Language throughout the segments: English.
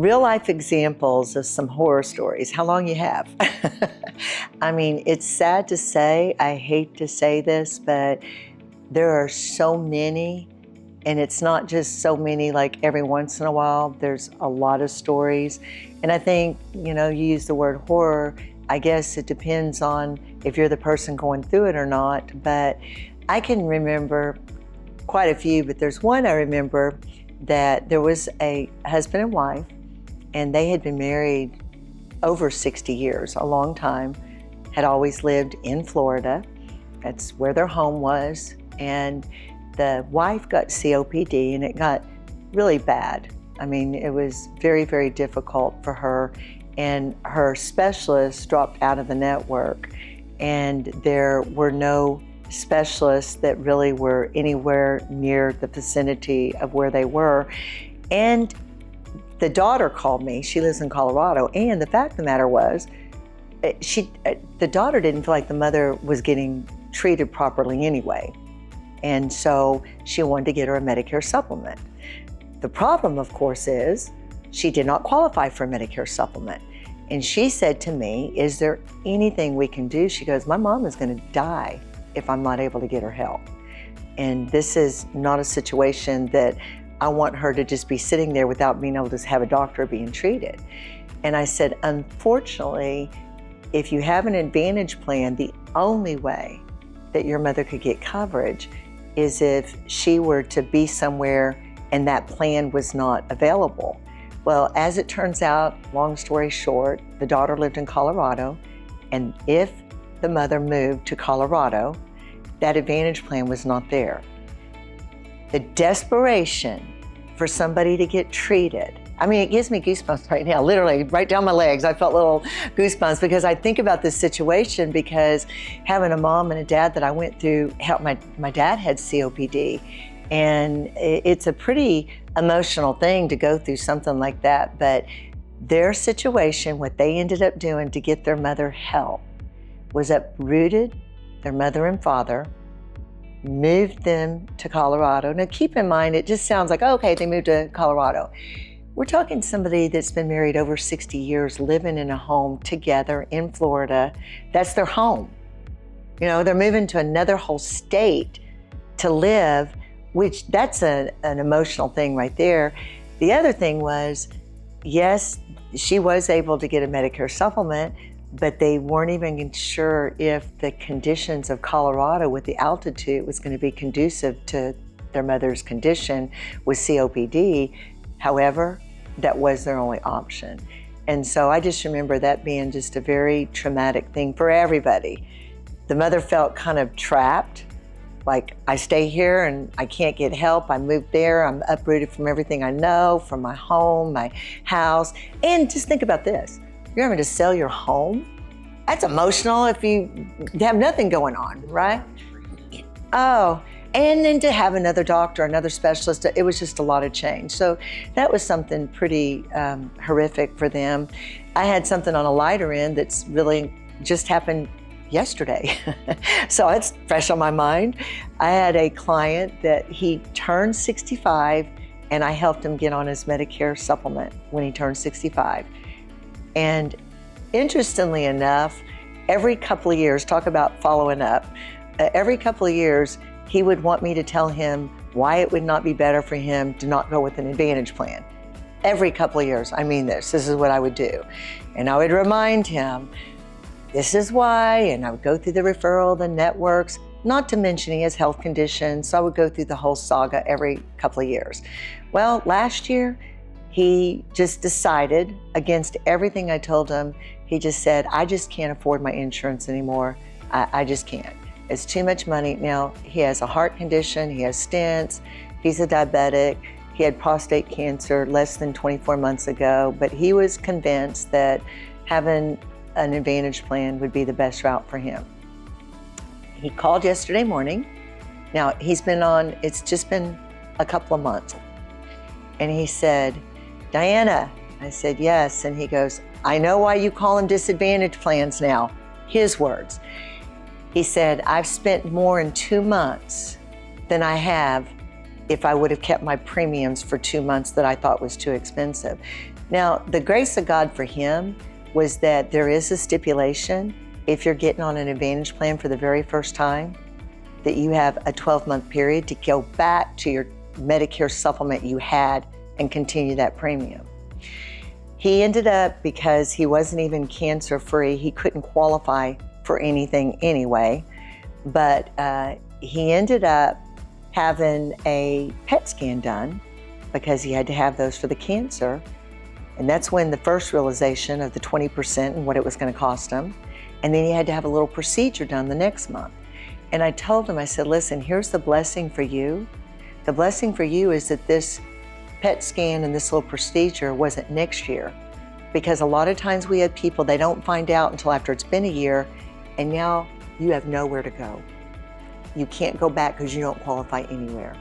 real life examples of some horror stories. How long you have? I mean, it's sad to say, I hate to say this, but there are so many, and it's not just so many like every once in a while. There's a lot of stories. And I think, you use the word horror. I guess it depends on if you're the person going through it or not. But I can remember quite a few, but there's one I remember that there was a husband and wife, and they had been married over 60 years, a long time, had always lived in Florida. That's where their home was. And the wife got COPD, and it got really bad. I mean, it was very, very difficult for her, and her specialist dropped out of the network, and there were no specialists that really were anywhere near the vicinity of where they were. And the daughter called me. She lives in Colorado, and the fact of the matter was, the daughter didn't feel like the mother was getting treated properly anyway. And so she wanted to get her a Medicare Supplement. The problem, of course, is she did not qualify for a Medicare Supplement. And she said to me, is there anything we can do? She goes, my mom is going to die if I'm not able to get her help. And this is not a situation that I want her to just be sitting there without being able to have a doctor being treated. And I said, unfortunately, if you have an Advantage plan, the only way that your mother could get coverage is if she were to be somewhere and that plan was not available. Well, as it turns out, long story short, the daughter lived in Colorado, and if the mother moved to Colorado, that Advantage plan was not there. The desperation for somebody to get treated, I mean, it gives me goosebumps right now, literally right down my legs. I felt little goosebumps because I think about this situation, because having a mom and a dad that I went through, my dad had COPD, and it's a pretty emotional thing to go through something like that. But their situation, what they ended up doing to get their mother help, was uprooted their mother and father, moved them to Colorado. Now keep in mind, it just sounds like, oh, okay, they moved to Colorado. We're talking somebody that's been married over 60 years, living in a home together in Florida. That's their home. They're moving to another whole state to live, which that's an emotional thing right there. The other thing was, yes, she was able to get a Medicare supplement, but they weren't even sure if the conditions of Colorado with the altitude was going to be conducive to their mother's condition with COPD. However, that was their only option. And so I just remember that being just a very traumatic thing for everybody. The mother felt kind of trapped, like, I stay here and I can't get help. I moved there, I'm uprooted from everything I know, from my home, my house. And just think about this. You're having to sell your home? That's emotional if you have nothing going on, right? Oh, and then to have another doctor, another specialist, it was just a lot of change. So that was something pretty horrific for them. I had something on a lighter end that's really just happened yesterday. So it's fresh on my mind. I had a client that he turned 65, and I helped him get on his Medicare supplement when he turned 65. And interestingly enough, every couple of years, talk about following up, every couple of years, he would want me to tell him why it would not be better for him to not go with an Advantage plan. Every couple of years, I mean this is what I would do. And I would remind him, this is why, and I would go through the referral, the networks, not to mention he has health conditions, so I would go through the whole saga every couple of years. Well, last year, he just decided, against everything I told him, he just said, I just can't afford my insurance anymore. I just can't. It's too much money. Now, he has a heart condition, he has stents, he's a diabetic, he had prostate cancer less than 24 months ago, but he was convinced that having an Advantage plan would be the best route for him. He called yesterday morning. Now, he's been on, it's just been a couple of months. And he said, Diana, I said, yes. And he goes, I know why you call them disadvantage plans now. His words. He said, I've spent more in 2 months than I have if I would have kept my premiums for 2 months that I thought was too expensive. Now, the grace of God for him was that there is a stipulation, if you're getting on an Advantage plan for the very first time, that you have a 12-month period to go back to your Medicare supplement you had and continue that premium. He ended up, because he wasn't even cancer-free, he couldn't qualify for anything anyway, but he ended up having a PET scan done because he had to have those for the cancer. And that's when the first realization of the 20% and what it was going to cost him. And then he had to have a little procedure done the next month. And I told him, I said, listen, here's the blessing for you. The blessing for you is that this PET scan and this little procedure wasn't next year. Because a lot of times we have people, they don't find out until after it's been a year, and now you have nowhere to go. You can't go back because you don't qualify anywhere.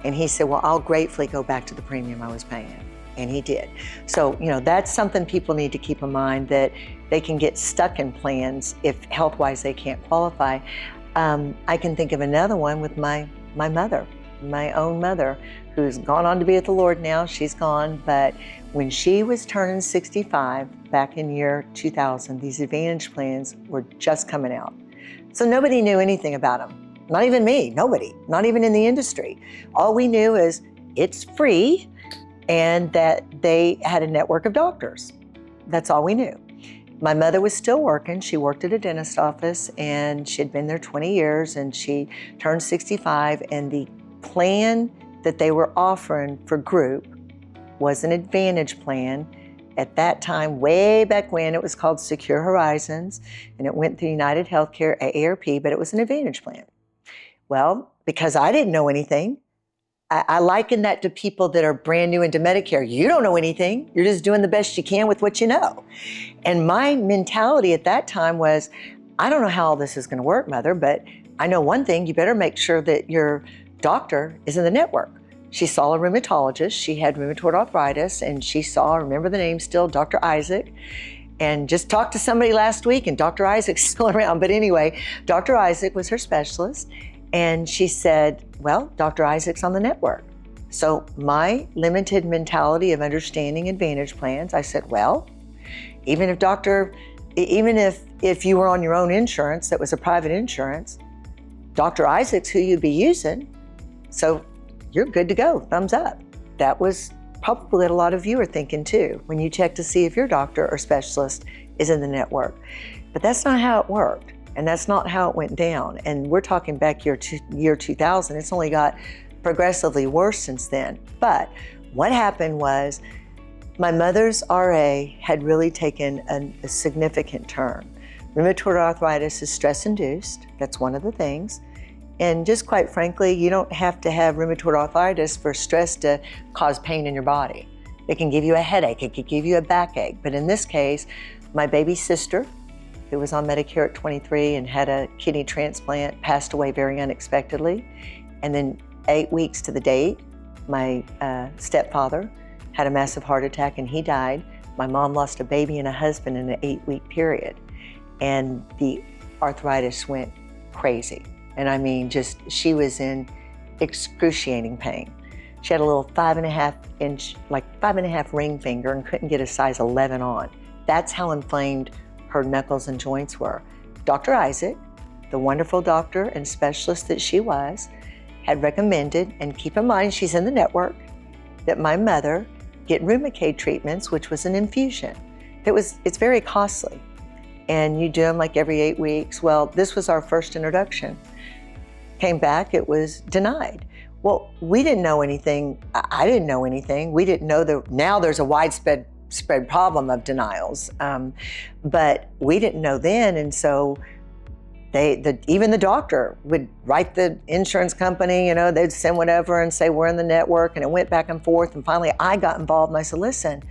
And he said, well, I'll gratefully go back to the premium I was paying. And he did. So, that's something people need to keep in mind, that they can get stuck in plans if health-wise they can't qualify. I can think of another one with my mother, my own mother, who's gone on to be with the Lord now. She's gone, but when she was turning 65 back in year 2000, these Advantage plans were just coming out. So nobody knew anything about them. Not even me, nobody, not even in the industry. All we knew is it's free and that they had a network of doctors. That's all we knew. My mother was still working. She worked at a dentist office and she had been there 20 years and she turned 65, and the plan that they were offering for group was an Advantage plan. At that time, way back when, it was called Secure Horizons, and it went through United Healthcare, AARP, but it was an Advantage plan. Well, because I didn't know anything, I liken that to people that are brand new into Medicare. You don't know anything. You're just doing the best you can with what you know. And my mentality at that time was, I don't know how all this is going to work, Mother, but I know one thing, you better make sure that your doctor is in the network. She saw a rheumatologist. She had rheumatoid arthritis, and she saw, remember the name still, Dr. Isaac. And just talked to somebody last week, and Dr. Isaac's still around. But anyway, Dr. Isaac was her specialist. And she said, well, Dr. Isaac's on the network. So my limited mentality of understanding Advantage plans, I said, well, even if you were on your own insurance that was a private insurance, Dr. Isaac's who you'd be using, so you're good to go, thumbs up. That was probably what a lot of you are thinking too, when you check to see if your doctor or specialist is in the network. But that's not how it worked. And that's not how it went down. And we're talking back year 2000. It's only got progressively worse since then. But what happened was my mother's RA had really taken a significant turn. Rheumatoid arthritis is stress-induced. That's one of the things. And just quite frankly, you don't have to have rheumatoid arthritis for stress to cause pain in your body. It can give you a headache. It could give you a backache. But in this case, my baby sister, who was on Medicare at 23 and had a kidney transplant, passed away very unexpectedly. And then 8 weeks to the date, my stepfather had a massive heart attack and he died. My mom lost a baby and a husband in an 8-week period. And the arthritis went crazy. And I mean, she was in excruciating pain. She had a little 5.5 ring finger and couldn't get a size 11 on. That's how inflamed her knuckles and joints were. Dr. Isaac, the wonderful doctor and specialist that she was, had recommended, and keep in mind she's in the network, that my mother get Rheumacade treatments, which was an infusion. It's very costly, and you do them like every 8 weeks. Well, this was our first introduction. Came back, it was denied. Well, we didn't know anything. I didn't know anything. We didn't know that now there's a widespread problem of denials, but we didn't know then, and so even the doctor would write the insurance company, they'd send whatever and say we're in the network, and it went back and forth, and finally I got involved and I said, listen,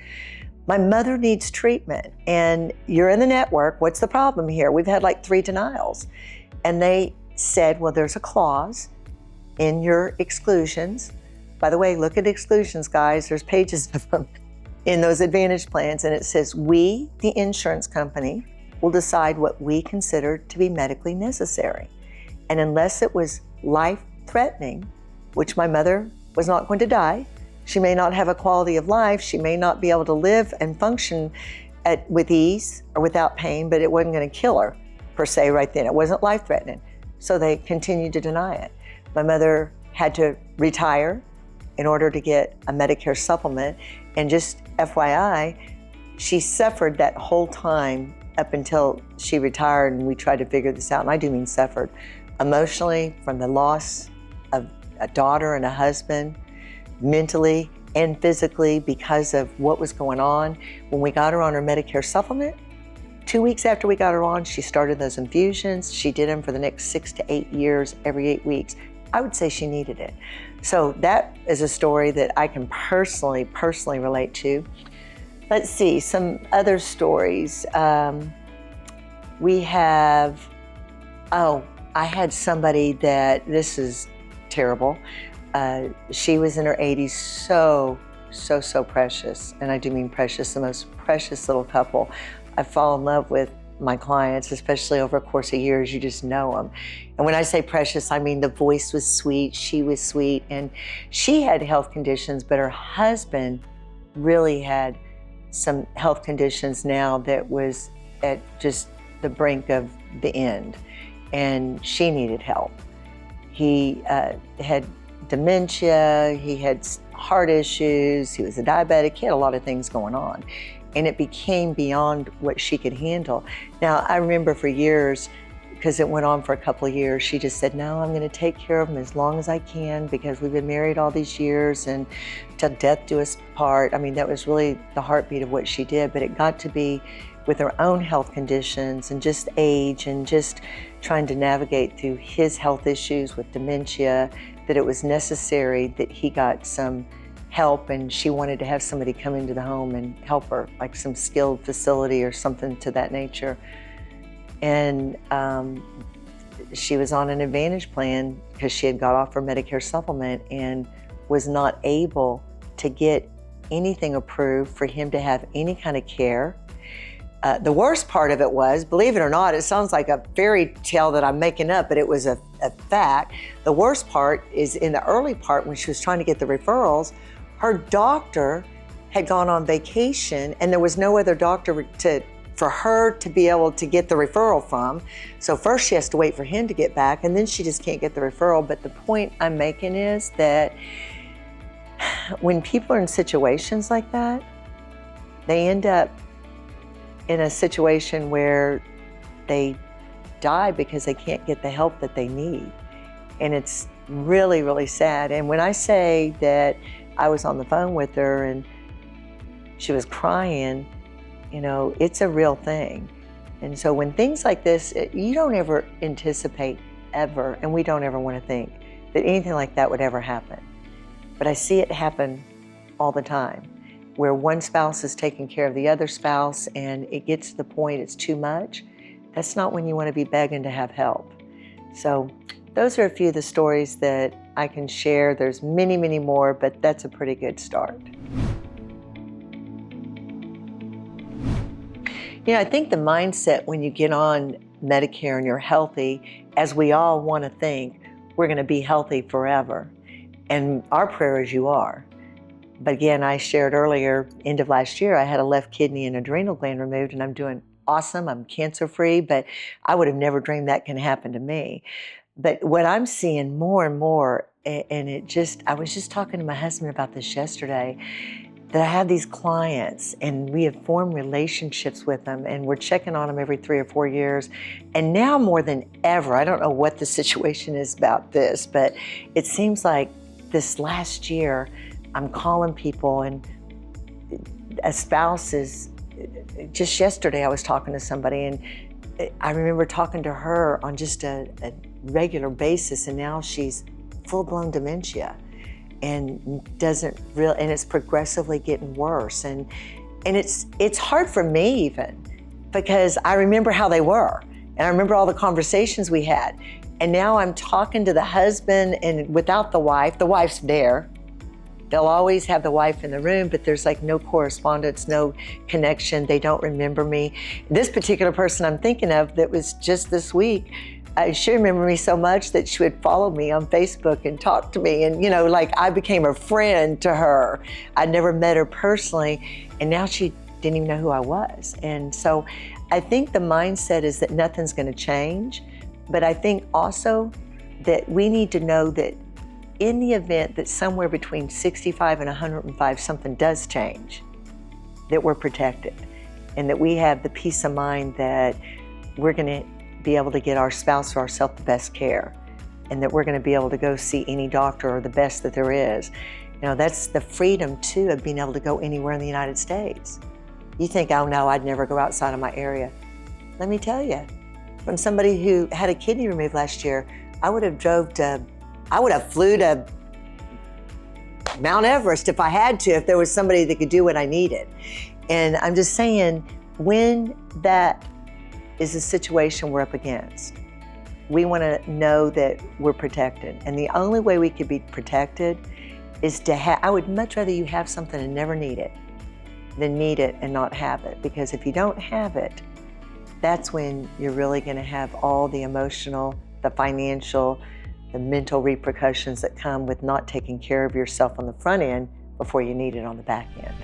my mother needs treatment and you're in the network, what's the problem here? We've had like 3 denials. And they said, well, there's a clause in your exclusions. By the way, look at exclusions, guys, there's pages of them in those Advantage plans, and it says, we, the insurance company, will decide what we consider to be medically necessary. And unless it was life-threatening, which my mother was not going to die, She may not have a quality of life. She may not be able to live and function with ease or without pain, but it wasn't going to kill her per se right then. It wasn't life-threatening. So they continued to deny it. My mother had to retire in order to get a Medicare supplement. And just FYI, she suffered that whole time up until she retired, and we tried to figure this out. And I do mean suffered emotionally from the loss of a daughter and a husband, mentally and physically because of what was going on. When we got her on her Medicare supplement, 2 weeks after we got her on, she started those infusions. She did them for the next 6 to 8 years, every 8 weeks. I would say she needed it. So that is a story that I can personally relate to. Let's see, some other stories. We have, I had somebody that, this is terrible. She was in her 80s, so precious. And I do mean precious, the most precious little couple. I fall in love with my clients, especially over a course of years. You just know them. And when I say precious, I mean the voice was sweet, she was sweet, and she had health conditions, but her husband really had some health conditions now that was at just the brink of the end, and she needed help. He had dementia, he had heart issues, he was a diabetic, he had a lot of things going on. And it became beyond what she could handle. Now, I remember for years, because it went on for a couple of years, she just said, no, I'm gonna take care of him as long as I can because we've been married all these years and till death do us part. I mean, that was really the heartbeat of what she did, but it got to be with her own health conditions and just age and just trying to navigate through his health issues with dementia, that it was necessary that he got some help, and she wanted to have somebody come into the home and help her, like some skilled facility or something to that nature. And she was on an Advantage plan because she had got off her Medicare supplement and was not able to get anything approved for him to have any kind of care. The worst part of it was, believe it or not, it sounds like a fairy tale that I'm making up, but it was a fact. The worst part is in the early part when she was trying to get the referrals, her doctor had gone on vacation and there was no other doctor for her to be able to get the referral from. So first she has to wait for him to get back, and then she just can't get the referral. But the point I'm making is that when people are in situations like that, they end up in a situation where they die because they can't get the help that they need. And it's really, really sad. And when I say that I was on the phone with her and she was crying, you know, it's a real thing. And so when things like this, you don't ever anticipate ever, and we don't ever want to think that anything like that would ever happen. But I see it happen all the time, where one spouse is taking care of the other spouse and it gets to the point it's too much. That's not when you want to be begging to have help. So those are a few of the stories that I can share. There's many, many more, but that's a pretty good start. You know, I think the mindset when you get on Medicare and you're healthy, as we all want to think, we're going to be healthy forever. And our prayer is you are. But again, I shared earlier, end of last year, I had a left kidney and adrenal gland removed, and I'm doing awesome. I'm cancer-free, but I would have never dreamed that can happen to me. But what I'm seeing more and more, and I was just talking to my husband about this yesterday, that I have these clients and we have formed relationships with them and we're checking on them every 3 or 4 years. And now more than ever, I don't know what the situation is about this, but it seems like this last year, I'm calling people, and a spouse is, just yesterday I was talking to somebody and I remember talking to her on just a regular basis, and now she's full-blown dementia and and it's progressively getting worse. And it's hard for me even, because I remember how they were and I remember all the conversations we had. And now I'm talking to the husband and without the wife's there. They'll always have the wife in the room, but there's like no correspondence, no connection. They don't remember me. This particular person I'm thinking of that was just this week, she remembered me so much that she would follow me on Facebook and talk to me. And, like I became a friend to her. I never met her personally. And now she didn't even know who I was. And so I think the mindset is that nothing's going to change. But I think also that we need to know that in the event that somewhere between 65 and 105 something does change, that we're protected and that we have the peace of mind that we're going to be able to get our spouse or ourselves the best care, and that we're going to be able to go see any doctor or the best that there is. That's the freedom too of being able to go anywhere in the United States. You think, oh no, I'd never go outside of my area. Let me tell you, from somebody who had a kidney removed last year, I would have flew to Mount Everest if I had to, if there was somebody that could do what I needed. And I'm just saying, when that is a situation we're up against, we want to know that we're protected. And the only way we could be protected is to have, I would much rather you have something and never need it than need it and not have it. Because if you don't have it, that's when you're really going to have all the emotional, the financial, the mental repercussions that come with not taking care of yourself on the front end before you need it on the back end.